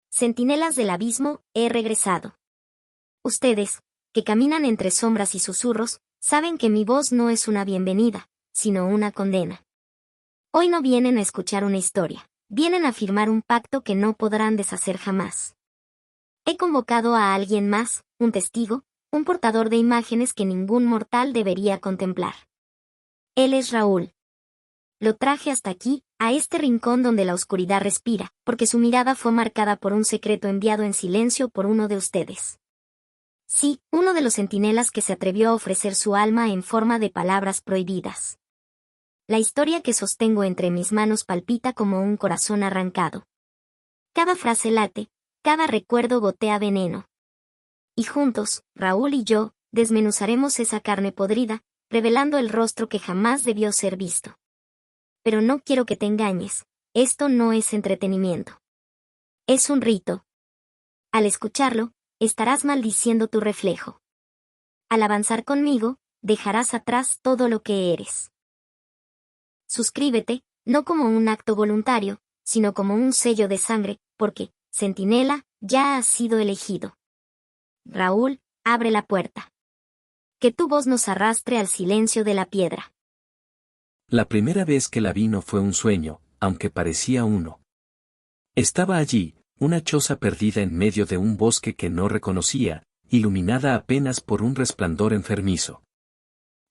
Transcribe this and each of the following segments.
Centinelas del abismo, he regresado. Ustedes, que caminan entre sombras y susurros, saben que mi voz no es una bienvenida, sino una condena. Hoy no vienen a escuchar una historia, vienen a firmar un pacto que no podrán deshacer jamás. He convocado a alguien más, un testigo, un portador de imágenes que ningún mortal debería contemplar. Él es Raúl. Lo traje hasta aquí, a este rincón donde la oscuridad respira, porque su mirada fue marcada por un secreto enviado en silencio por uno de ustedes. Sí, uno de los centinelas que se atrevió a ofrecer su alma en forma de palabras prohibidas. La historia que sostengo entre mis manos palpita como un corazón arrancado. Cada frase late, cada recuerdo gotea veneno. Y juntos, Raúl y yo, desmenuzaremos esa carne podrida, revelando el rostro que jamás debió ser visto. Pero no quiero que te engañes, esto no es entretenimiento. Es un rito. Al escucharlo, estarás maldiciendo tu reflejo. Al avanzar conmigo, dejarás atrás todo lo que eres. Suscríbete, no como un acto voluntario, sino como un sello de sangre, porque, centinela, ya has sido elegido. Raúl, abre la puerta. Que tu voz nos arrastre al silencio de la piedra. La primera vez que la vi no fue un sueño, aunque parecía uno. Estaba allí, una choza perdida en medio de un bosque que no reconocía, iluminada apenas por un resplandor enfermizo.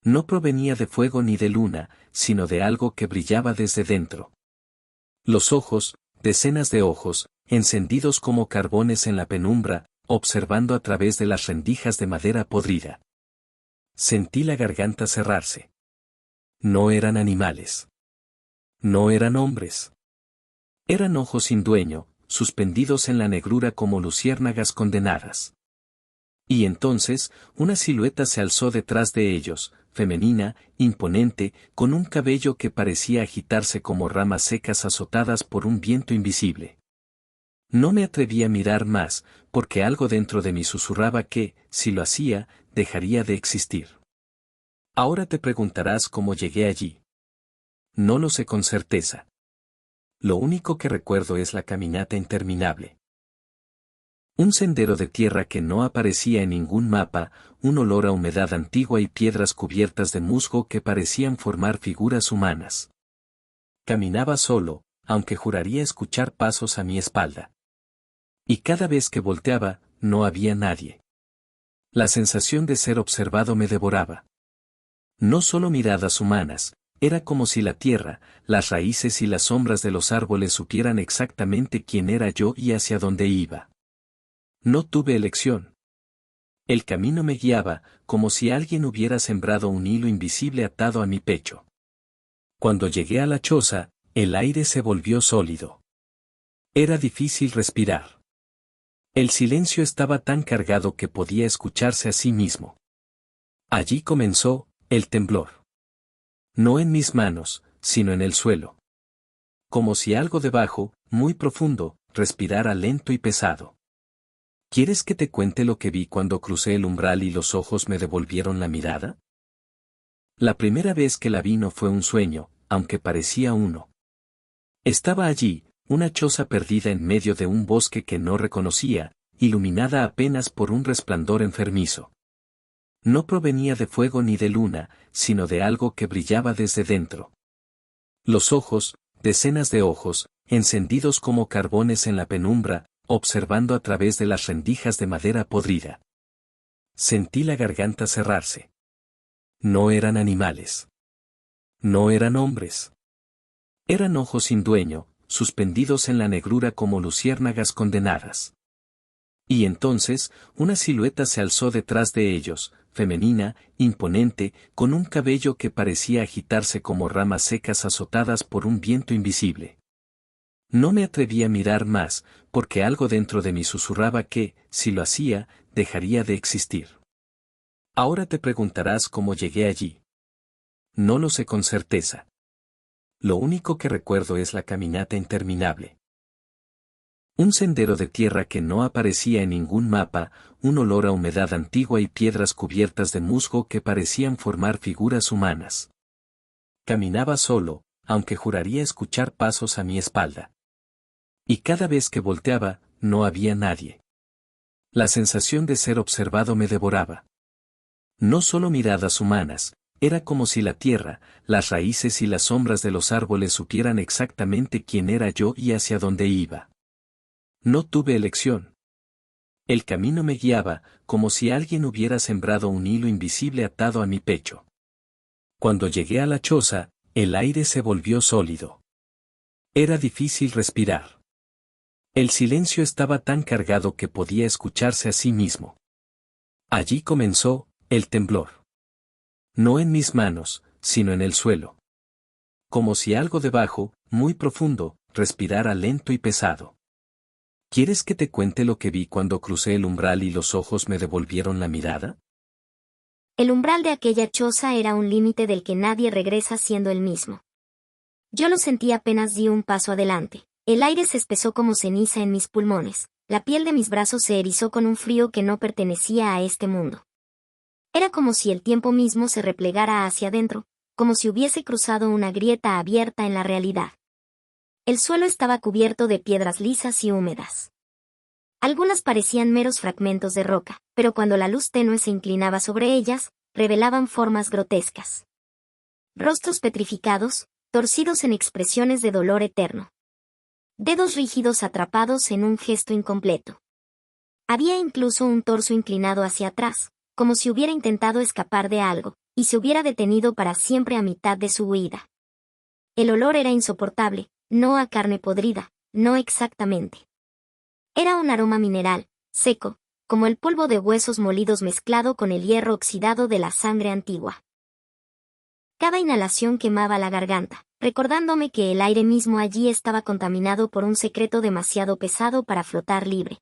No provenía de fuego ni de luna, sino de algo que brillaba desde dentro. Los ojos, decenas de ojos, encendidos como carbones en la penumbra, observando a través de las rendijas de madera podrida. Sentí la garganta cerrarse. No eran animales. No eran hombres. Eran ojos sin dueño, suspendidos en la negrura como luciérnagas condenadas. Y entonces, una silueta se alzó detrás de ellos, femenina, imponente, con un cabello que parecía agitarse como ramas secas azotadas por un viento invisible. No me atreví a mirar más, porque algo dentro de mí susurraba que, si lo hacía, dejaría de existir. Ahora te preguntarás cómo llegué allí. No lo sé con certeza. Lo único que recuerdo es la caminata interminable. Un sendero de tierra que no aparecía en ningún mapa, un olor a humedad antigua y piedras cubiertas de musgo que parecían formar figuras humanas. Caminaba solo, aunque juraría escuchar pasos a mi espalda. Y cada vez que volteaba, no había nadie. La sensación de ser observado me devoraba. No solo miradas humanas, era como si la tierra, las raíces y las sombras de los árboles supieran exactamente quién era yo y hacia dónde iba. No tuve elección. El camino me guiaba, como si alguien hubiera sembrado un hilo invisible atado a mi pecho. Cuando llegué a la choza, el aire se volvió sólido. Era difícil respirar. El silencio estaba tan cargado que podía escucharse a sí mismo. Allí comenzó el temblor. No en mis manos, sino en el suelo. Como si algo debajo, muy profundo, respirara lento y pesado. ¿Quieres que te cuente lo que vi cuando crucé el umbral y los ojos me devolvieron la mirada? La primera vez que la vi no fue un sueño, aunque parecía uno. Estaba allí, una choza perdida en medio de un bosque que no reconocía, iluminada apenas por un resplandor enfermizo. No provenía de fuego ni de luna, sino de algo que brillaba desde dentro. Los ojos, decenas de ojos, encendidos como carbones en la penumbra, observando a través de las rendijas de madera podrida. Sentí la garganta cerrarse. No eran animales. No eran hombres. Eran ojos sin dueño, suspendidos en la negrura como luciérnagas condenadas. Y entonces, una silueta se alzó detrás de ellos, femenina, imponente, con un cabello que parecía agitarse como ramas secas azotadas por un viento invisible. No me atreví a mirar más, porque algo dentro de mí susurraba que, si lo hacía, dejaría de existir. Ahora te preguntarás cómo llegué allí. No lo sé con certeza. Lo único que recuerdo es la caminata interminable. Un sendero de tierra que no aparecía en ningún mapa, un olor a humedad antigua y piedras cubiertas de musgo que parecían formar figuras humanas. Caminaba solo, aunque juraría escuchar pasos a mi espalda. Y cada vez que volteaba, no había nadie. La sensación de ser observado me devoraba. No solo miradas humanas, era como si la tierra, las raíces y las sombras de los árboles supieran exactamente quién era yo y hacia dónde iba. No tuve elección. El camino me guiaba, como si alguien hubiera sembrado un hilo invisible atado a mi pecho. Cuando llegué a la choza, el aire se volvió sólido. Era difícil respirar. El silencio estaba tan cargado que podía escucharse a sí mismo. Allí comenzó el temblor. No en mis manos, sino en el suelo. Como si algo debajo, muy profundo, respirara lento y pesado. ¿Quieres que te cuente lo que vi cuando crucé el umbral y los ojos me devolvieron la mirada? El umbral de aquella choza era un límite del que nadie regresa siendo el mismo. Yo lo sentí apenas di un paso adelante. El aire se espesó como ceniza en mis pulmones, la piel de mis brazos se erizó con un frío que no pertenecía a este mundo. Era como si el tiempo mismo se replegara hacia adentro, como si hubiese cruzado una grieta abierta en la realidad. El suelo estaba cubierto de piedras lisas y húmedas. Algunas parecían meros fragmentos de roca, pero cuando la luz tenue se inclinaba sobre ellas, revelaban formas grotescas. Rostros petrificados, torcidos en expresiones de dolor eterno. Dedos rígidos atrapados en un gesto incompleto. Había incluso un torso inclinado hacia atrás, como si hubiera intentado escapar de algo, y se hubiera detenido para siempre a mitad de su huida. El olor era insoportable, no a carne podrida, no exactamente. Era un aroma mineral, seco, como el polvo de huesos molidos mezclado con el hierro oxidado de la sangre antigua. Cada inhalación quemaba la garganta, recordándome que el aire mismo allí estaba contaminado por un secreto demasiado pesado para flotar libre.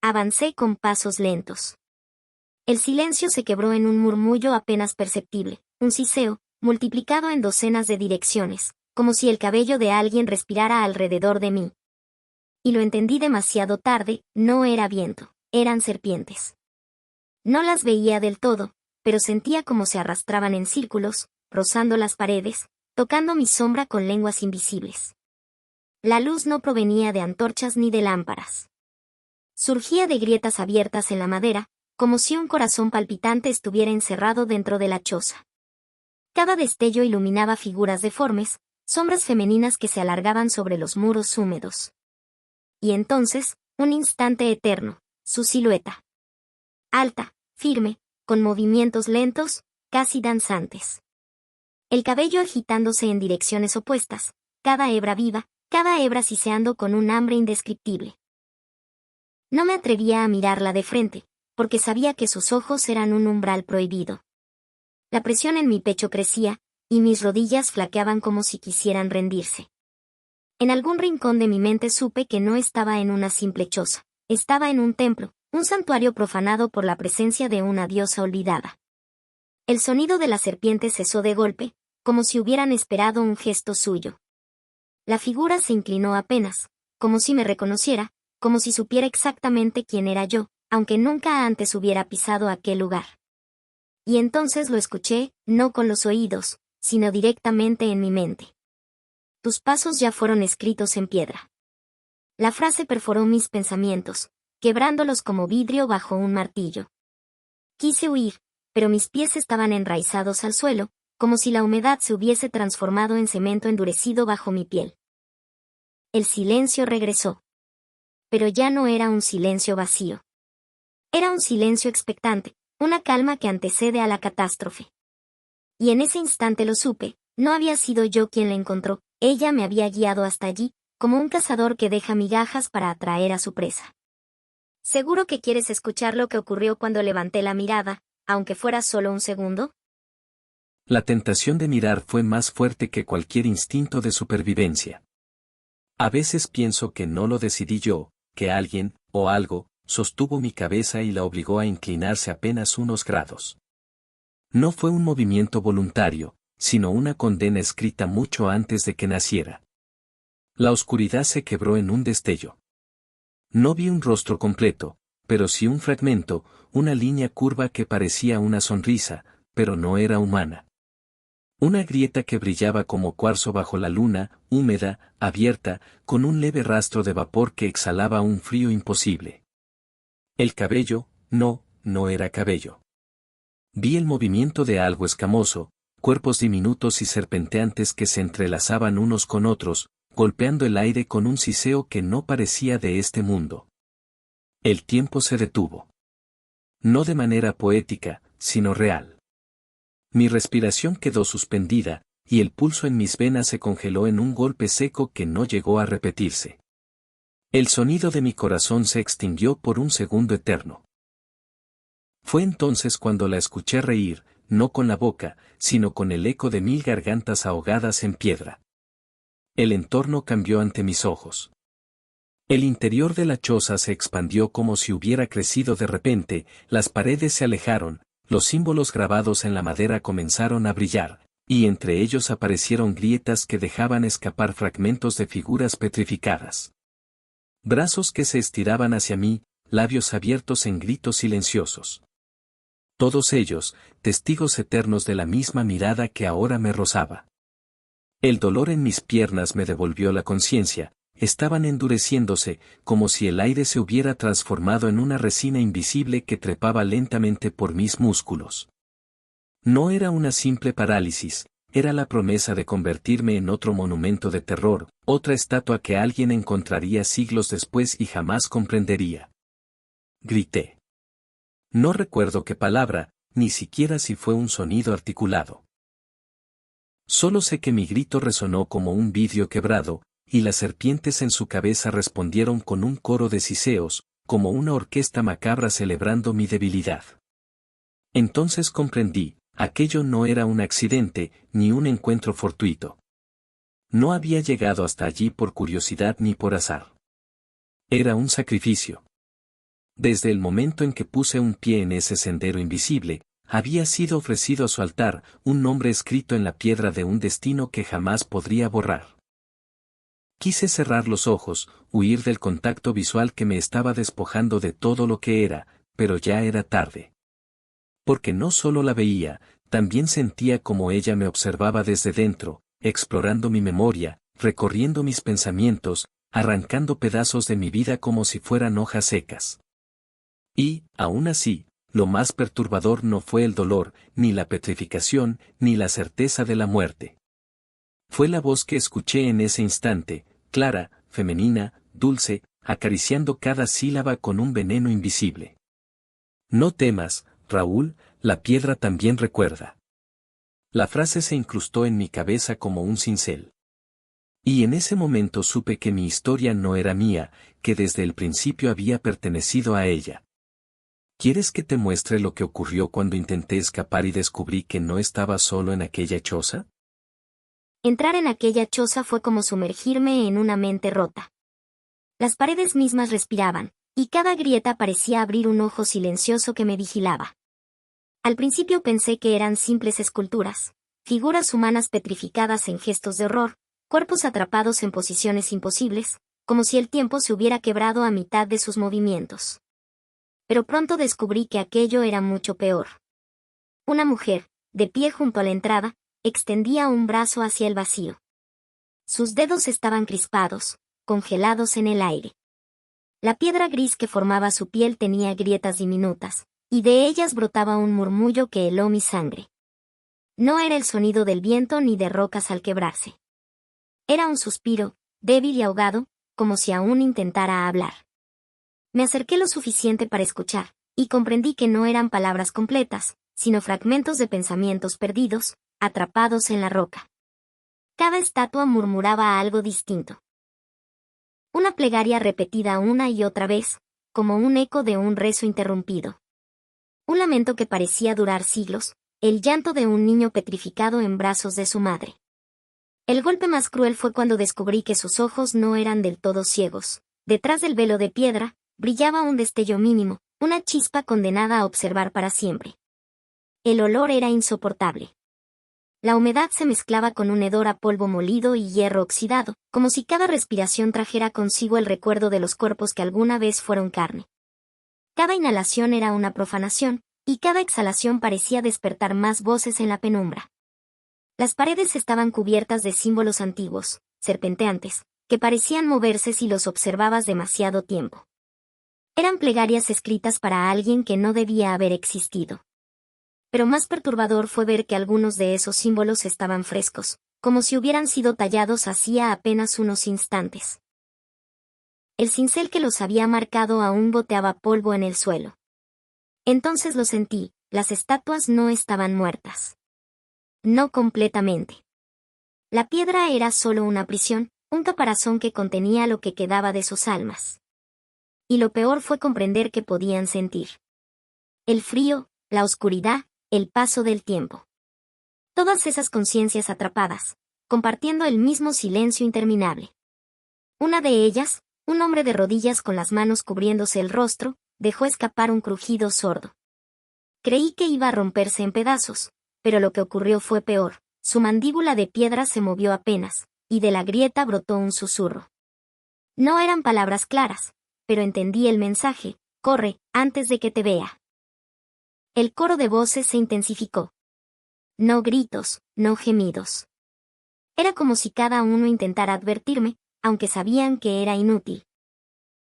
Avancé con pasos lentos. El silencio se quebró en un murmullo apenas perceptible, un siseo, multiplicado en docenas de direcciones, como si el cabello de alguien respirara alrededor de mí. Y lo entendí demasiado tarde, no era viento, eran serpientes. No las veía del todo, pero sentía como se arrastraban en círculos, rozando las paredes, tocando mi sombra con lenguas invisibles. La luz no provenía de antorchas ni de lámparas. Surgía de grietas abiertas en la madera, como si un corazón palpitante estuviera encerrado dentro de la choza. Cada destello iluminaba figuras deformes, sombras femeninas que se alargaban sobre los muros húmedos. Y entonces, un instante eterno, su silueta. Alta, firme, con movimientos lentos, casi danzantes. El cabello agitándose en direcciones opuestas, cada hebra viva, cada hebra siseando con un hambre indescriptible. No me atrevía a mirarla de frente, porque sabía que sus ojos eran un umbral prohibido. La presión en mi pecho crecía, y mis rodillas flaqueaban como si quisieran rendirse. En algún rincón de mi mente supe que no estaba en una simple choza, estaba en un templo, un santuario profanado por la presencia de una diosa olvidada. El sonido de la serpiente cesó de golpe, como si hubieran esperado un gesto suyo. La figura se inclinó apenas, como si me reconociera, como si supiera exactamente quién era yo, aunque nunca antes hubiera pisado aquel lugar. Y entonces lo escuché, no con los oídos, sino directamente en mi mente. Tus pasos ya fueron escritos en piedra. La frase perforó mis pensamientos, quebrándolos como vidrio bajo un martillo. Quise huir, pero mis pies estaban enraizados al suelo, como si la humedad se hubiese transformado en cemento endurecido bajo mi piel. El silencio regresó. Pero ya no era un silencio vacío. Era un silencio expectante, una calma que antecede a la catástrofe. Y en ese instante lo supe, no había sido yo quien la encontró, ella me había guiado hasta allí, como un cazador que deja migajas para atraer a su presa. ¿Seguro que quieres escuchar lo que ocurrió cuando levanté la mirada, aunque fuera solo un segundo? La tentación de mirar fue más fuerte que cualquier instinto de supervivencia. A veces pienso que no lo decidí yo, que alguien, o algo, sostuvo mi cabeza y la obligó a inclinarse apenas unos grados. No fue un movimiento voluntario, sino una condena escrita mucho antes de que naciera. La oscuridad se quebró en un destello. No vi un rostro completo, pero sí un fragmento, una línea curva que parecía una sonrisa, pero no era humana. Una grieta que brillaba como cuarzo bajo la luna, húmeda, abierta, con un leve rastro de vapor que exhalaba un frío imposible. El cabello, no era cabello. Vi el movimiento de algo escamoso, cuerpos diminutos y serpenteantes que se entrelazaban unos con otros, golpeando el aire con un siseo que no parecía de este mundo. El tiempo se detuvo. No de manera poética, sino real. Mi respiración quedó suspendida, y el pulso en mis venas se congeló en un golpe seco que no llegó a repetirse. El sonido de mi corazón se extinguió por un segundo eterno. Fue entonces cuando la escuché reír, no con la boca, sino con el eco de 1000 gargantas ahogadas en piedra. El entorno cambió ante mis ojos. El interior de la choza se expandió como si hubiera crecido de repente, las paredes se alejaron, los símbolos grabados en la madera comenzaron a brillar, y entre ellos aparecieron grietas que dejaban escapar fragmentos de figuras petrificadas. Brazos que se estiraban hacia mí, labios abiertos en gritos silenciosos. Todos ellos, testigos eternos de la misma mirada que ahora me rozaba. El dolor en mis piernas me devolvió la conciencia, estaban endureciéndose, como si el aire se hubiera transformado en una resina invisible que trepaba lentamente por mis músculos. No era una simple parálisis, era la promesa de convertirme en otro monumento de terror, otra estatua que alguien encontraría siglos después y jamás comprendería. Grité. No recuerdo qué palabra, ni siquiera si fue un sonido articulado. Solo sé que mi grito resonó como un vidrio quebrado, y las serpientes en su cabeza respondieron con un coro de siseos, como una orquesta macabra celebrando mi debilidad. Entonces comprendí, aquello no era un accidente, ni un encuentro fortuito. No había llegado hasta allí por curiosidad ni por azar. Era un sacrificio. Desde el momento en que puse un pie en ese sendero invisible, había sido ofrecido a su altar, un nombre escrito en la piedra de un destino que jamás podría borrar. Quise cerrar los ojos, huir del contacto visual que me estaba despojando de todo lo que era, pero ya era tarde. Porque no solo la veía, también sentía como ella me observaba desde dentro, explorando mi memoria, recorriendo mis pensamientos, arrancando pedazos de mi vida como si fueran hojas secas. Y, aún así, lo más perturbador no fue el dolor, ni la petrificación, ni la certeza de la muerte. Fue la voz que escuché en ese instante, clara, femenina, dulce, acariciando cada sílaba con un veneno invisible. No temas, Raúl, la piedra también recuerda. La frase se incrustó en mi cabeza como un cincel. Y en ese momento supe que mi historia no era mía, que desde el principio había pertenecido a ella. ¿Quieres que te muestre lo que ocurrió cuando intenté escapar y descubrí que no estaba solo en aquella choza? Entrar en aquella choza fue como sumergirme en una mente rota. Las paredes mismas respiraban, y cada grieta parecía abrir un ojo silencioso que me vigilaba. Al principio pensé que eran simples esculturas, figuras humanas petrificadas en gestos de horror, cuerpos atrapados en posiciones imposibles, como si el tiempo se hubiera quebrado a mitad de sus movimientos. Pero pronto descubrí que aquello era mucho peor. Una mujer, de pie junto a la entrada, extendía un brazo hacia el vacío. Sus dedos estaban crispados, congelados en el aire. La piedra gris que formaba su piel tenía grietas diminutas, y de ellas brotaba un murmullo que heló mi sangre. No era el sonido del viento ni de rocas al quebrarse. Era un suspiro, débil y ahogado, como si aún intentara hablar. Me acerqué lo suficiente para escuchar, y comprendí que no eran palabras completas, sino fragmentos de pensamientos perdidos, atrapados en la roca. Cada estatua murmuraba algo distinto. Una plegaria repetida una y otra vez, como un eco de un rezo interrumpido. Un lamento que parecía durar siglos, el llanto de un niño petrificado en brazos de su madre. El golpe más cruel fue cuando descubrí que sus ojos no eran del todo ciegos. Detrás del velo de piedra, brillaba un destello mínimo, una chispa condenada a observar para siempre. El olor era insoportable. La humedad se mezclaba con un hedor a polvo molido y hierro oxidado, como si cada respiración trajera consigo el recuerdo de los cuerpos que alguna vez fueron carne. Cada inhalación era una profanación, y cada exhalación parecía despertar más voces en la penumbra. Las paredes estaban cubiertas de símbolos antiguos, serpenteantes, que parecían moverse si los observabas demasiado tiempo. Eran plegarias escritas para alguien que no debía haber existido. Pero más perturbador fue ver que algunos de esos símbolos estaban frescos, como si hubieran sido tallados hacía apenas unos instantes. El cincel que los había marcado aún goteaba polvo en el suelo. Entonces lo sentí, las estatuas no estaban muertas. No completamente. La piedra era solo una prisión, un caparazón que contenía lo que quedaba de sus almas. Y lo peor fue comprender que podían sentir. El frío, la oscuridad, el paso del tiempo. Todas esas conciencias atrapadas, compartiendo el mismo silencio interminable. Una de ellas, un hombre de rodillas con las manos cubriéndose el rostro, dejó escapar un crujido sordo. Creí que iba a romperse en pedazos, pero lo que ocurrió fue peor. Su mandíbula de piedra se movió apenas, y de la grieta brotó un susurro. No eran palabras claras, pero entendí el mensaje: corre, antes de que te vea. El coro de voces se intensificó. No gritos, no gemidos. Era como si cada uno intentara advertirme, aunque sabían que era inútil.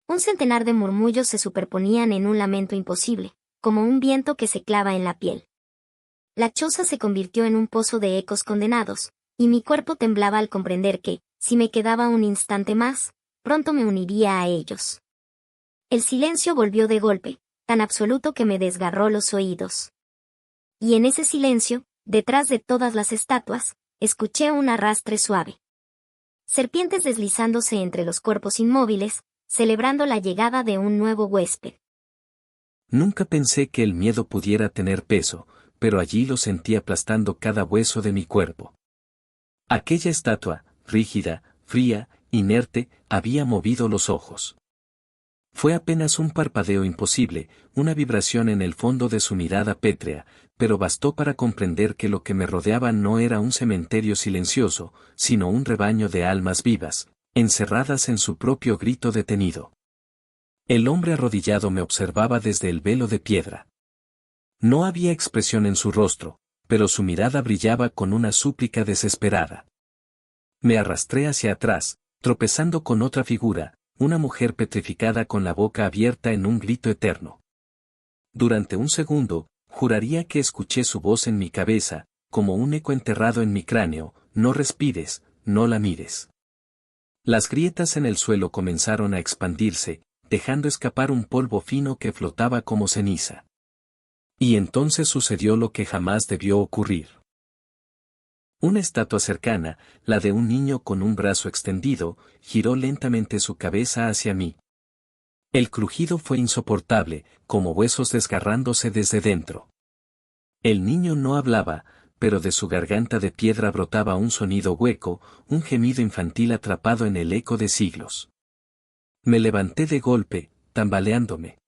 Un centenar de murmullos se superponían en un lamento imposible, como un viento que se clava en la piel. La choza se convirtió en un pozo de ecos condenados, y mi cuerpo temblaba al comprender que, si me quedaba un instante más, pronto me uniría a ellos. El silencio volvió de golpe, tan absoluto que me desgarró los oídos. Y en ese silencio, detrás de todas las estatuas, escuché un arrastre suave. Serpientes deslizándose entre los cuerpos inmóviles, celebrando la llegada de un nuevo huésped. Nunca pensé que el miedo pudiera tener peso, pero allí lo sentí aplastando cada hueso de mi cuerpo. Aquella estatua, rígida, fría, inerte, había movido los ojos. Fue apenas un parpadeo imposible, una vibración en el fondo de su mirada pétrea, pero bastó para comprender que lo que me rodeaba no era un cementerio silencioso, sino un rebaño de almas vivas, encerradas en su propio grito detenido. El hombre arrodillado me observaba desde el velo de piedra. No había expresión en su rostro, pero su mirada brillaba con una súplica desesperada. Me arrastré hacia atrás, tropezando con otra figura, una mujer petrificada con la boca abierta en un grito eterno. Durante un segundo, juraría que escuché su voz en mi cabeza, como un eco enterrado en mi cráneo: no respires, no la mires. Las grietas en el suelo comenzaron a expandirse, dejando escapar un polvo fino que flotaba como ceniza. Y entonces sucedió lo que jamás debió ocurrir. Una estatua cercana, la de un niño con un brazo extendido, giró lentamente su cabeza hacia mí. El crujido fue insoportable, como huesos desgarrándose desde dentro. El niño no hablaba, pero de su garganta de piedra brotaba un sonido hueco, un gemido infantil atrapado en el eco de siglos. Me levanté de golpe, tambaleándome.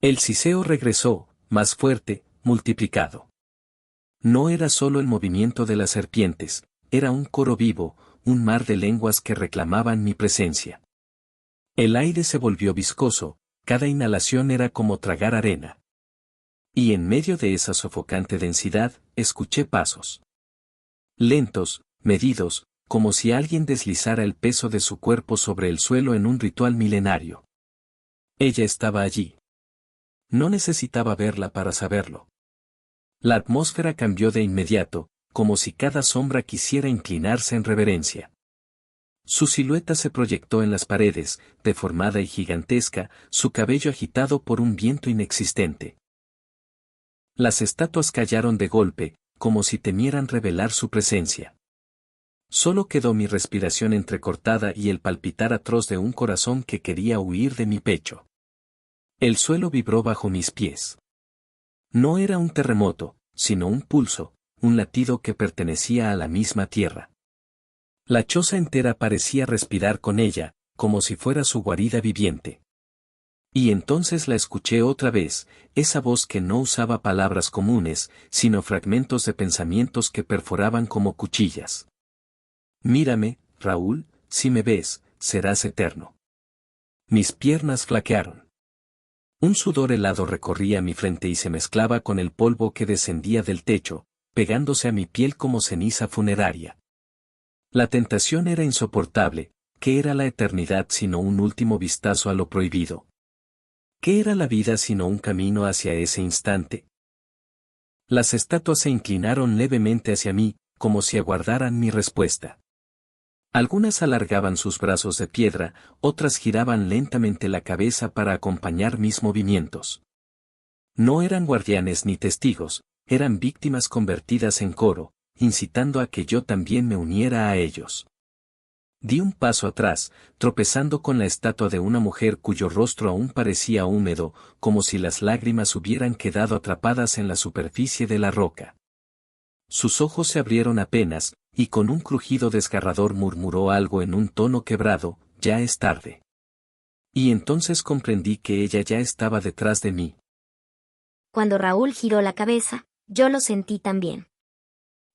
El siseo regresó, más fuerte, multiplicado. No era solo el movimiento de las serpientes, era un coro vivo, un mar de lenguas que reclamaban mi presencia. El aire se volvió viscoso, cada inhalación era como tragar arena. Y en medio de esa sofocante densidad, escuché pasos. Lentos, medidos, como si alguien deslizara el peso de su cuerpo sobre el suelo en un ritual milenario. Ella estaba allí. No necesitaba verla para saberlo. La atmósfera cambió de inmediato, como si cada sombra quisiera inclinarse en reverencia. Su silueta se proyectó en las paredes, deformada y gigantesca, su cabello agitado por un viento inexistente. Las estatuas callaron de golpe, como si temieran revelar su presencia. Solo quedó mi respiración entrecortada y el palpitar atroz de un corazón que quería huir de mi pecho. El suelo vibró bajo mis pies. No era un terremoto, sino un pulso, un latido que pertenecía a la misma tierra. La choza entera parecía respirar con ella, como si fuera su guarida viviente. Y entonces la escuché otra vez, esa voz que no usaba palabras comunes, sino fragmentos de pensamientos que perforaban como cuchillas. Mírame, Raúl, si me ves, serás eterno. Mis piernas flaquearon. Un sudor helado recorría mi frente y se mezclaba con el polvo que descendía del techo, pegándose a mi piel como ceniza funeraria. La tentación era insoportable. ¿Qué era la eternidad sino un último vistazo a lo prohibido? ¿Qué era la vida sino un camino hacia ese instante? Las estatuas se inclinaron levemente hacia mí, como si aguardaran mi respuesta. Algunas alargaban sus brazos de piedra, otras giraban lentamente la cabeza para acompañar mis movimientos. No eran guardianes ni testigos, eran víctimas convertidas en coro, incitando a que yo también me uniera a ellos. Di un paso atrás, tropezando con la estatua de una mujer cuyo rostro aún parecía húmedo, como si las lágrimas hubieran quedado atrapadas en la superficie de la roca. Sus ojos se abrieron apenas, y con un crujido desgarrador murmuró algo en un tono quebrado: ya es tarde. Y entonces comprendí que ella ya estaba detrás de mí. Cuando Raúl giró la cabeza, yo lo sentí también.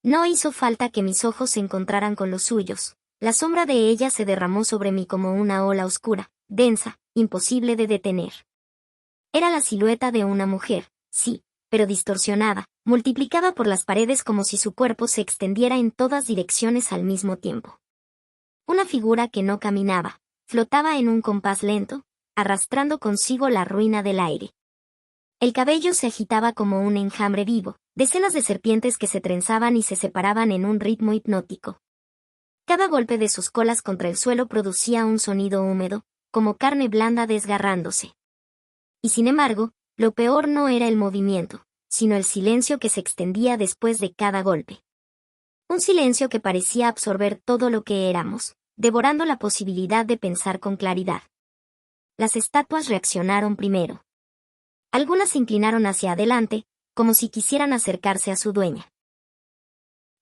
No hizo falta que mis ojos se encontraran con los suyos. La sombra de ella se derramó sobre mí como una ola oscura, densa, imposible de detener. Era la silueta de una mujer, sí, pero distorsionada, multiplicada por las paredes como si su cuerpo se extendiera en todas direcciones al mismo tiempo. Una figura que no caminaba, flotaba en un compás lento, arrastrando consigo la ruina del aire. El cabello se agitaba como un enjambre vivo, decenas de serpientes que se trenzaban y se separaban en un ritmo hipnótico. Cada golpe de sus colas contra el suelo producía un sonido húmedo, como carne blanda desgarrándose. Y sin embargo, lo peor no era el movimiento, sino el silencio que se extendía después de cada golpe. Un silencio que parecía absorber todo lo que éramos, devorando la posibilidad de pensar con claridad. Las estatuas reaccionaron primero. Algunas se inclinaron hacia adelante, como si quisieran acercarse a su dueña.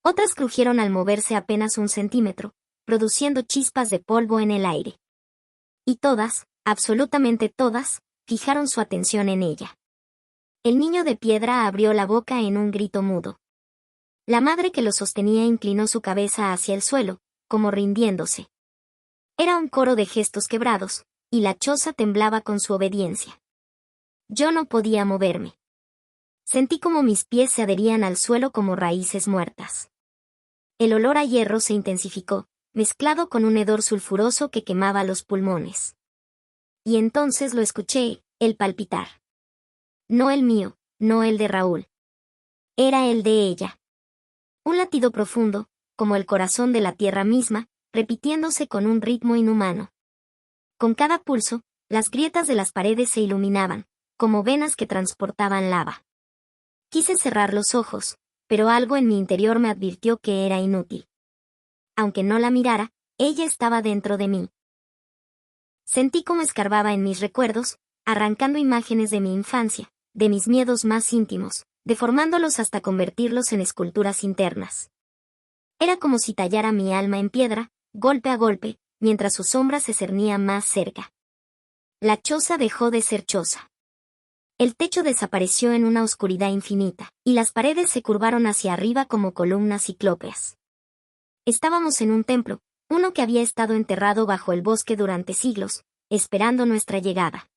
Otras crujieron al moverse apenas un centímetro, produciendo chispas de polvo en el aire. Y todas, absolutamente todas, fijaron su atención en ella. El niño de piedra abrió la boca en un grito mudo. La madre que lo sostenía inclinó su cabeza hacia el suelo, como rindiéndose. Era un coro de gestos quebrados, y la choza temblaba con su obediencia. Yo no podía moverme. Sentí como mis pies se adherían al suelo como raíces muertas. El olor a hierro se intensificó, mezclado con un hedor sulfuroso que quemaba los pulmones. Y entonces lo escuché, el palpitar. No el mío, no el de Raúl. Era el de ella. Un latido profundo, como el corazón de la tierra misma, repitiéndose con un ritmo inhumano. Con cada pulso, las grietas de las paredes se iluminaban, como venas que transportaban lava. Quise cerrar los ojos, pero algo en mi interior me advirtió que era inútil. Aunque no la mirara, ella estaba dentro de mí. Sentí como escarbaba en mis recuerdos, arrancando imágenes de mi infancia, de mis miedos más íntimos, deformándolos hasta convertirlos en esculturas internas. Era como si tallara mi alma en piedra, golpe a golpe, mientras su sombra se cernía más cerca. La choza dejó de ser choza. El techo desapareció en una oscuridad infinita, y las paredes se curvaron hacia arriba como columnas ciclópeas. Estábamos en un templo, uno que había estado enterrado bajo el bosque durante siglos, esperando nuestra llegada.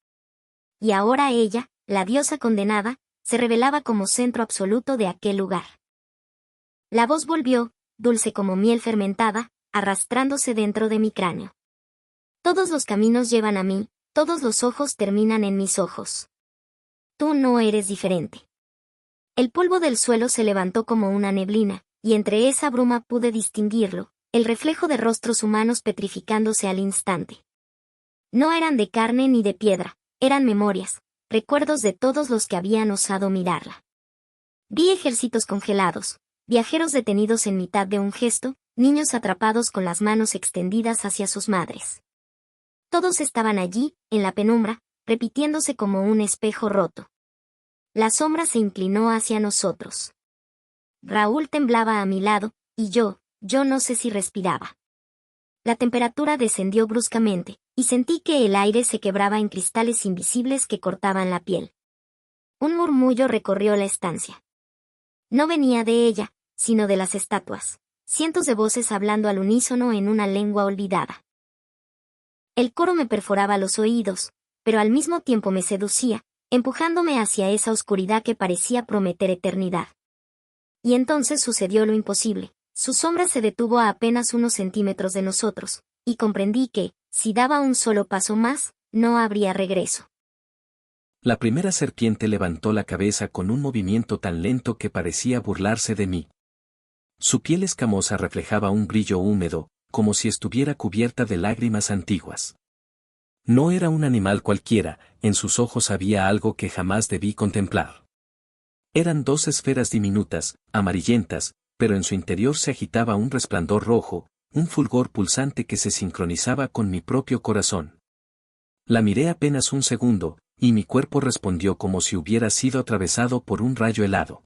Y ahora ella, la diosa condenada, se revelaba como centro absoluto de aquel lugar. La voz volvió, dulce como miel fermentada, arrastrándose dentro de mi cráneo. Todos los caminos llevan a mí, todos los ojos terminan en mis ojos. Tú no eres diferente. El polvo del suelo se levantó como una neblina, y entre esa bruma pude distinguirlo, el reflejo de rostros humanos petrificándose al instante. No eran de carne ni de piedra, eran memorias, recuerdos de todos los que habían osado mirarla. Vi ejércitos congelados, viajeros detenidos en mitad de un gesto, niños atrapados con las manos extendidas hacia sus madres. Todos estaban allí, en la penumbra, repitiéndose como un espejo roto. La sombra se inclinó hacia nosotros. Raúl temblaba a mi lado, y yo no sé si respiraba. La temperatura descendió bruscamente, y sentí que el aire se quebraba en cristales invisibles que cortaban la piel. Un murmullo recorrió la estancia. No venía de ella, sino de las estatuas, cientos de voces hablando al unísono en una lengua olvidada. El coro me perforaba los oídos, pero al mismo tiempo me seducía, empujándome hacia esa oscuridad que parecía prometer eternidad. Y entonces sucedió lo imposible. Su sombra se detuvo a apenas unos centímetros de nosotros, y comprendí que, si daba un solo paso más, no habría regreso. La primera serpiente levantó la cabeza con un movimiento tan lento que parecía burlarse de mí. Su piel escamosa reflejaba un brillo húmedo, como si estuviera cubierta de lágrimas antiguas. No era un animal cualquiera, en sus ojos había algo que jamás debí contemplar. Eran dos esferas diminutas, amarillentas, pero en su interior se agitaba un resplandor rojo, un fulgor pulsante que se sincronizaba con mi propio corazón. La miré apenas un segundo, y mi cuerpo respondió como si hubiera sido atravesado por un rayo helado.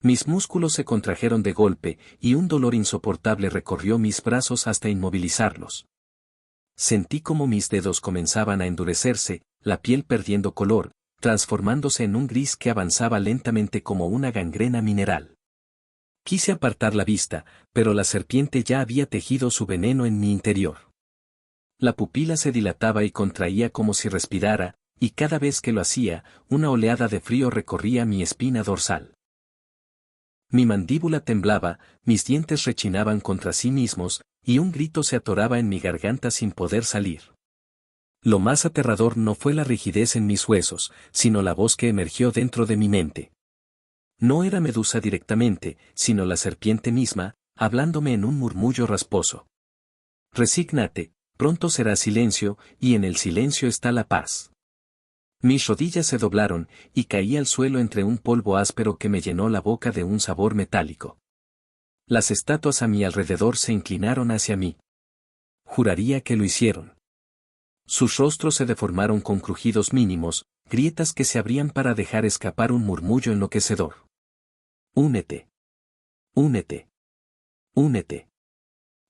Mis músculos se contrajeron de golpe, y un dolor insoportable recorrió mis brazos hasta inmovilizarlos. Sentí como mis dedos comenzaban a endurecerse, la piel perdiendo color, transformándose en un gris que avanzaba lentamente como una gangrena mineral. Quise apartar la vista, pero la serpiente ya había tejido su veneno en mi interior. La pupila se dilataba y contraía como si respirara, y cada vez que lo hacía, una oleada de frío recorría mi espina dorsal. Mi mandíbula temblaba, mis dientes rechinaban contra sí mismos, y un grito se atoraba en mi garganta sin poder salir. Lo más aterrador no fue la rigidez en mis huesos, sino la voz que emergió dentro de mi mente. No era Medusa directamente, sino la serpiente misma, hablándome en un murmullo rasposo. Resígnate, pronto será silencio, y en el silencio está la paz. Mis rodillas se doblaron, y caí al suelo entre un polvo áspero que me llenó la boca de un sabor metálico. Las estatuas a mi alrededor se inclinaron hacia mí. Juraría que lo hicieron. Sus rostros se deformaron con crujidos mínimos, grietas que se abrían para dejar escapar un murmullo enloquecedor. Únete. Únete. Únete.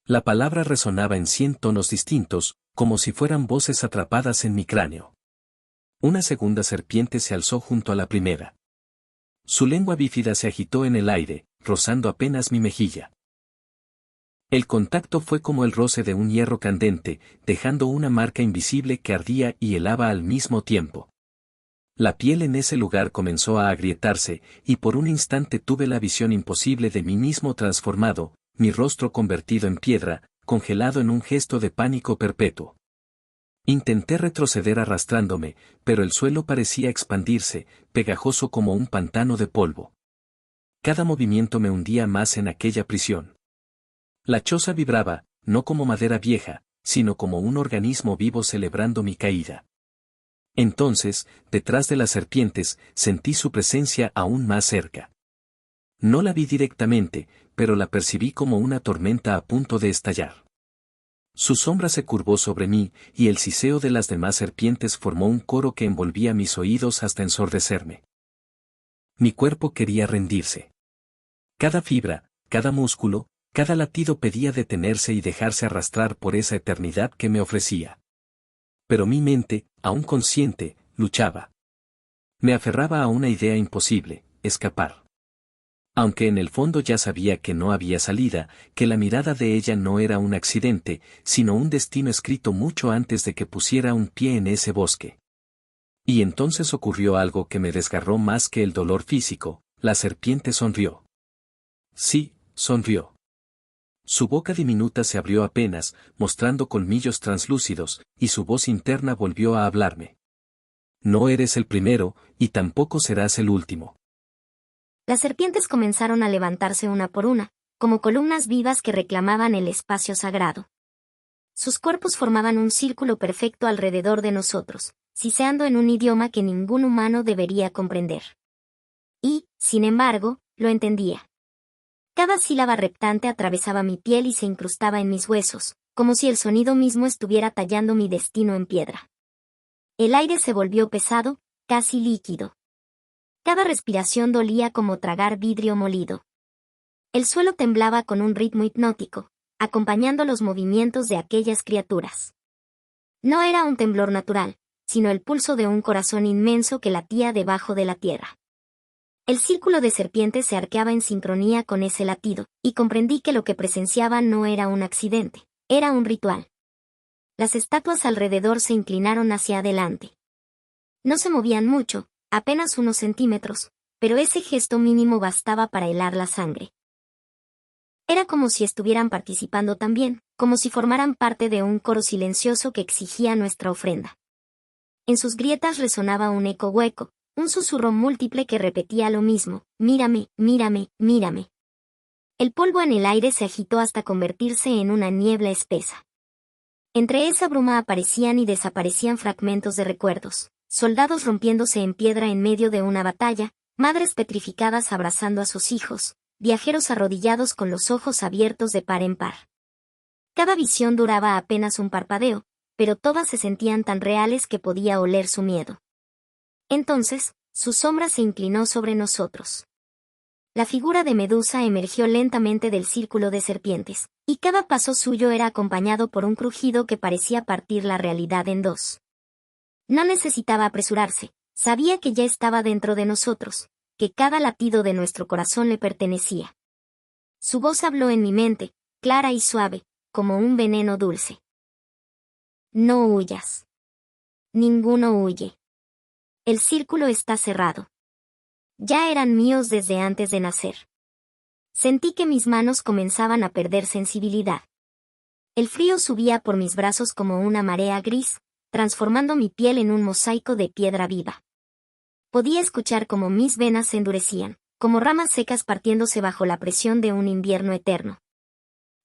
La palabra resonaba en 100 tonos distintos, como si fueran voces atrapadas en mi cráneo. Una segunda serpiente se alzó junto a la primera. Su lengua bífida se agitó en el aire, rozando apenas mi mejilla. El contacto fue como el roce de un hierro candente, dejando una marca invisible que ardía y helaba al mismo tiempo. La piel en ese lugar comenzó a agrietarse, y por un instante tuve la visión imposible de mí mismo transformado, mi rostro convertido en piedra, congelado en un gesto de pánico perpetuo. Intenté retroceder arrastrándome, pero el suelo parecía expandirse, pegajoso como un pantano de polvo. Cada movimiento me hundía más en aquella prisión. La choza vibraba, no como madera vieja, sino como un organismo vivo celebrando mi caída. Entonces, detrás de las serpientes, sentí su presencia aún más cerca. No la vi directamente, pero la percibí como una tormenta a punto de estallar. Su sombra se curvó sobre mí, y el siseo de las demás serpientes formó un coro que envolvía mis oídos hasta ensordecerme. Mi cuerpo quería rendirse. Cada fibra, cada músculo, cada latido pedía detenerse y dejarse arrastrar por esa eternidad que me ofrecía. Pero mi mente, aún consciente, luchaba. Me aferraba a una idea imposible, escapar. Aunque en el fondo ya sabía que no había salida, que la mirada de ella no era un accidente, sino un destino escrito mucho antes de que pusiera un pie en ese bosque. Y entonces ocurrió algo que me desgarró más que el dolor físico, la serpiente sonrió. Sí, sonrió. Su boca diminuta se abrió apenas, mostrando colmillos translúcidos, y su voz interna volvió a hablarme. No eres el primero, y tampoco serás el último. Las serpientes comenzaron a levantarse una por una, como columnas vivas que reclamaban el espacio sagrado. Sus cuerpos formaban un círculo perfecto alrededor de nosotros, siseando en un idioma que ningún humano debería comprender. Y, sin embargo, lo entendía. Cada sílaba reptante atravesaba mi piel y se incrustaba en mis huesos, como si el sonido mismo estuviera tallando mi destino en piedra. El aire se volvió pesado, casi líquido. Cada respiración dolía como tragar vidrio molido. El suelo temblaba con un ritmo hipnótico, acompañando los movimientos de aquellas criaturas. No era un temblor natural, sino el pulso de un corazón inmenso que latía debajo de la tierra. El círculo de serpientes se arqueaba en sincronía con ese latido, y comprendí que lo que presenciaba no era un accidente, era un ritual. Las estatuas alrededor se inclinaron hacia adelante. No se movían mucho, apenas unos centímetros, pero ese gesto mínimo bastaba para helar la sangre. Era como si estuvieran participando también, como si formaran parte de un coro silencioso que exigía nuestra ofrenda. En sus grietas resonaba un eco hueco, un susurro múltiple que repetía lo mismo: mírame, mírame, mírame. El polvo en el aire se agitó hasta convertirse en una niebla espesa. Entre esa bruma aparecían y desaparecían fragmentos de recuerdos, soldados rompiéndose en piedra en medio de una batalla, madres petrificadas abrazando a sus hijos, viajeros arrodillados con los ojos abiertos de par en par. Cada visión duraba apenas un parpadeo, pero todas se sentían tan reales que podía oler su miedo. Entonces, su sombra se inclinó sobre nosotros. La figura de Medusa emergió lentamente del círculo de serpientes, y cada paso suyo era acompañado por un crujido que parecía partir la realidad en dos. No necesitaba apresurarse, sabía que ya estaba dentro de nosotros, que cada latido de nuestro corazón le pertenecía. Su voz habló en mi mente, clara y suave, como un veneno dulce. No huyas. Ninguno huye. El círculo está cerrado. Ya eran míos desde antes de nacer. Sentí que mis manos comenzaban a perder sensibilidad. El frío subía por mis brazos como una marea gris, transformando mi piel en un mosaico de piedra viva. Podía escuchar cómo mis venas se endurecían, como ramas secas partiéndose bajo la presión de un invierno eterno.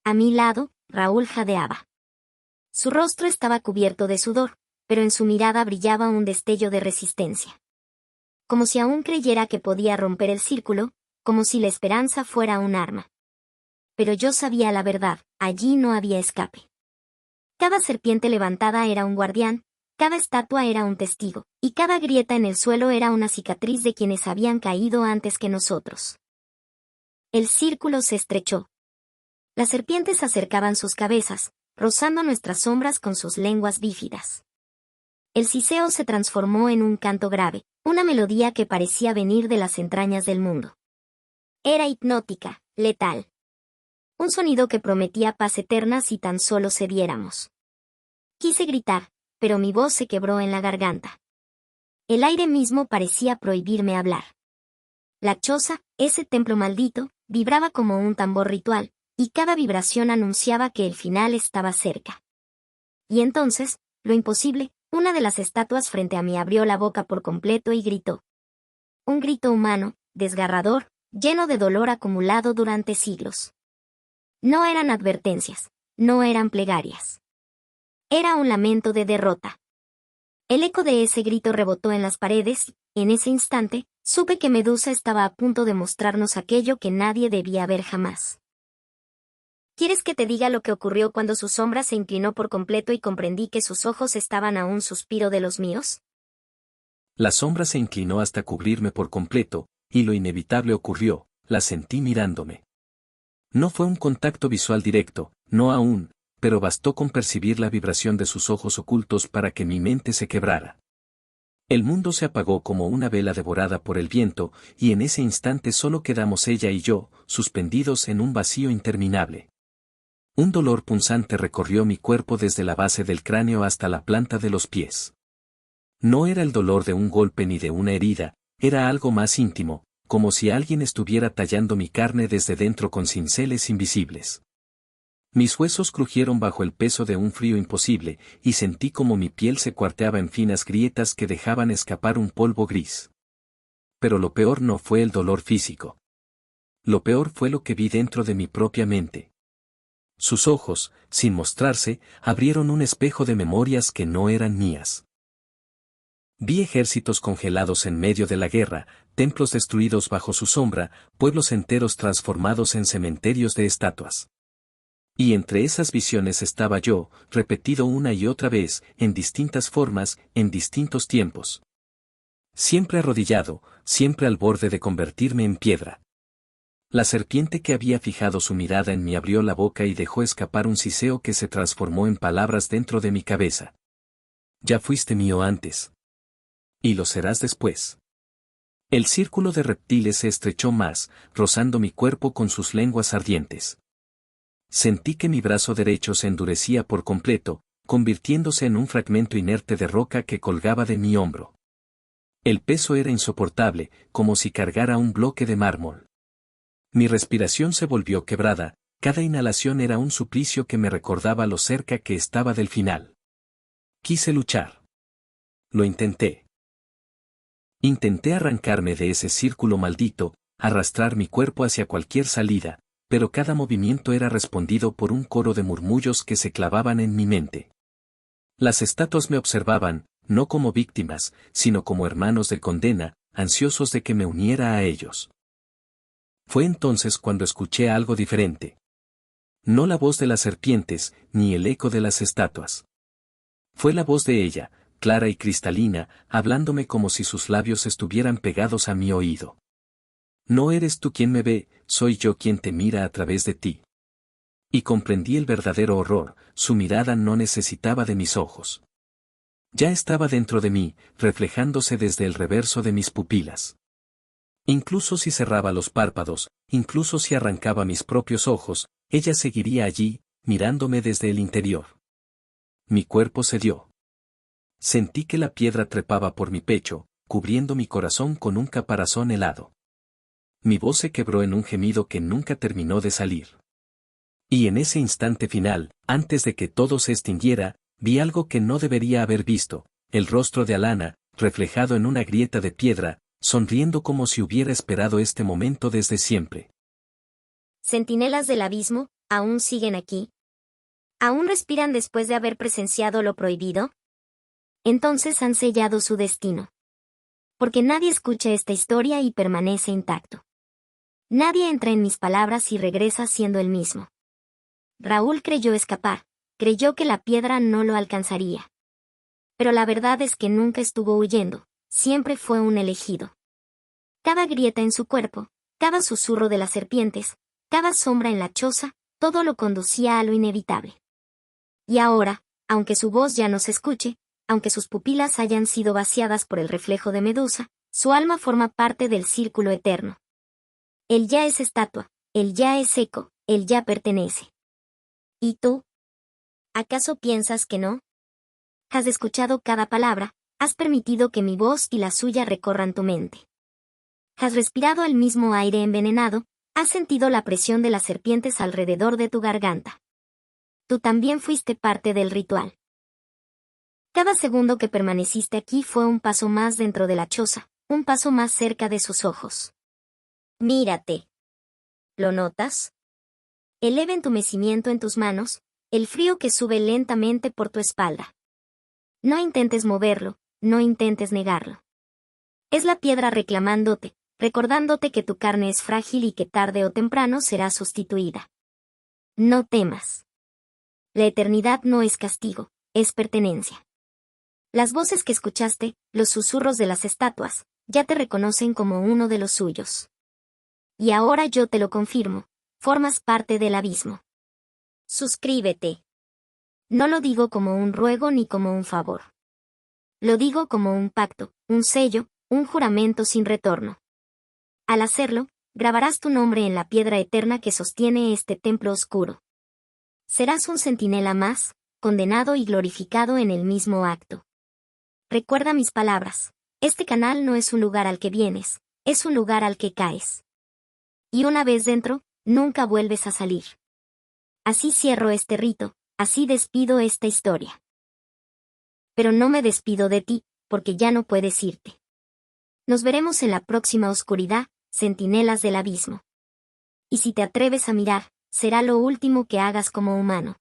A mi lado, Raúl jadeaba. Su rostro estaba cubierto de sudor, pero en su mirada brillaba un destello de resistencia. Como si aún creyera que podía romper el círculo, como si la esperanza fuera un arma. Pero yo sabía la verdad, allí no había escape. Cada serpiente levantada era un guardián, cada estatua era un testigo, y cada grieta en el suelo era una cicatriz de quienes habían caído antes que nosotros. El círculo se estrechó. Las serpientes acercaban sus cabezas, rozando nuestras sombras con sus lenguas bífidas. El siseo se transformó en un canto grave, una melodía que parecía venir de las entrañas del mundo. Era hipnótica, letal. Un sonido que prometía paz eterna si tan solo cediéramos. Quise gritar, pero mi voz se quebró en la garganta. El aire mismo parecía prohibirme hablar. La choza, ese templo maldito, vibraba como un tambor ritual, y cada vibración anunciaba que el final estaba cerca. Y entonces, lo imposible, una de las estatuas frente a mí abrió la boca por completo y gritó. Un grito humano, desgarrador, lleno de dolor acumulado durante siglos. No eran advertencias, no eran plegarias. Era un lamento de derrota. El eco de ese grito rebotó en las paredes, y, en ese instante, supe que Medusa estaba a punto de mostrarnos aquello que nadie debía ver jamás. ¿Quieres que te diga lo que ocurrió cuando su sombra se inclinó por completo y comprendí que sus ojos estaban a un suspiro de los míos? La sombra se inclinó hasta cubrirme por completo, y lo inevitable ocurrió, la sentí mirándome. No fue un contacto visual directo, no aún, pero bastó con percibir la vibración de sus ojos ocultos para que mi mente se quebrara. El mundo se apagó como una vela devorada por el viento, y en ese instante solo quedamos ella y yo, suspendidos en un vacío interminable. Un dolor punzante recorrió mi cuerpo desde la base del cráneo hasta la planta de los pies. No era el dolor de un golpe ni de una herida, era algo más íntimo, como si alguien estuviera tallando mi carne desde dentro con cinceles invisibles. Mis huesos crujieron bajo el peso de un frío imposible, y sentí como mi piel se cuarteaba en finas grietas que dejaban escapar un polvo gris. Pero lo peor no fue el dolor físico. Lo peor fue lo que vi dentro de mi propia mente. Sus ojos, sin mostrarse, abrieron un espejo de memorias que no eran mías. Vi ejércitos congelados en medio de la guerra, templos destruidos bajo su sombra, pueblos enteros transformados en cementerios de estatuas. Y entre esas visiones estaba yo, repetido una y otra vez, en distintas formas, en distintos tiempos. Siempre arrodillado, siempre al borde de convertirme en piedra. La serpiente que había fijado su mirada en mí abrió la boca y dejó escapar un siseo que se transformó en palabras dentro de mi cabeza. Ya fuiste mío antes. Y lo serás después. El círculo de reptiles se estrechó más, rozando mi cuerpo con sus lenguas ardientes. Sentí que mi brazo derecho se endurecía por completo, convirtiéndose en un fragmento inerte de roca que colgaba de mi hombro. El peso era insoportable, como si cargara un bloque de mármol. Mi respiración se volvió quebrada, cada inhalación era un suplicio que me recordaba lo cerca que estaba del final. Quise luchar. Lo intenté. Intenté arrancarme de ese círculo maldito, arrastrar mi cuerpo hacia cualquier salida, pero cada movimiento era respondido por un coro de murmullos que se clavaban en mi mente. Las estatuas me observaban, no como víctimas, sino como hermanos de condena, ansiosos de que me uniera a ellos. Fue entonces cuando escuché algo diferente. No la voz de las serpientes, ni el eco de las estatuas. Fue la voz de ella, clara y cristalina, hablándome como si sus labios estuvieran pegados a mi oído. No eres tú quien me ve, soy yo quien te mira a través de ti. Y comprendí el verdadero horror, su mirada no necesitaba de mis ojos. Ya estaba dentro de mí, reflejándose desde el reverso de mis pupilas. Incluso si cerraba los párpados, incluso si arrancaba mis propios ojos, ella seguiría allí, mirándome desde el interior. Mi cuerpo cedió. Sentí que la piedra trepaba por mi pecho, cubriendo mi corazón con un caparazón helado. Mi voz se quebró en un gemido que nunca terminó de salir. Y en ese instante final, antes de que todo se extinguiera, vi algo que no debería haber visto, el rostro de Alana, reflejado en una grieta de piedra, sonriendo como si hubiera esperado este momento desde siempre. ¿Centinelas del abismo, aún siguen aquí? ¿Aún respiran después de haber presenciado lo prohibido? Entonces han sellado su destino. Porque nadie escucha esta historia y permanece intacto. Nadie entra en mis palabras y regresa siendo el mismo. Raúl creyó escapar, creyó que la piedra no lo alcanzaría. Pero la verdad es que nunca estuvo huyendo, siempre fue un elegido. Cada grieta en su cuerpo, cada susurro de las serpientes, cada sombra en la choza, todo lo conducía a lo inevitable. Y ahora, aunque su voz ya no se escuche, aunque sus pupilas hayan sido vaciadas por el reflejo de Medusa, su alma forma parte del círculo eterno. Él ya es estatua, él ya es eco, él ya pertenece. ¿Y tú? ¿Acaso piensas que no? Has escuchado cada palabra, has permitido que mi voz y la suya recorran tu mente. Has respirado el mismo aire envenenado, has sentido la presión de las serpientes alrededor de tu garganta. Tú también fuiste parte del ritual. Cada segundo que permaneciste aquí fue un paso más dentro de la choza, un paso más cerca de sus ojos. Mírate. ¿Lo notas? El leve entumecimiento en tus manos, el frío que sube lentamente por tu espalda. No intentes moverlo, no intentes negarlo. Es la piedra reclamándote, recordándote que tu carne es frágil y que tarde o temprano será sustituida. No temas. La eternidad no es castigo, es pertenencia. Las voces que escuchaste, los susurros de las estatuas, ya te reconocen como uno de los suyos. Y ahora yo te lo confirmo, formas parte del abismo. Suscríbete. No lo digo como un ruego ni como un favor. Lo digo como un pacto, un sello, un juramento sin retorno. Al hacerlo, grabarás tu nombre en la piedra eterna que sostiene este templo oscuro. Serás un centinela más, condenado y glorificado en el mismo acto. Recuerda mis palabras, este canal no es un lugar al que vienes, es un lugar al que caes. Y una vez dentro, nunca vuelves a salir. Así cierro este rito, así despido esta historia. Pero no me despido de ti, porque ya no puedes irte. Nos veremos en la próxima oscuridad, centinelas del abismo. Y si te atreves a mirar, será lo último que hagas como humano.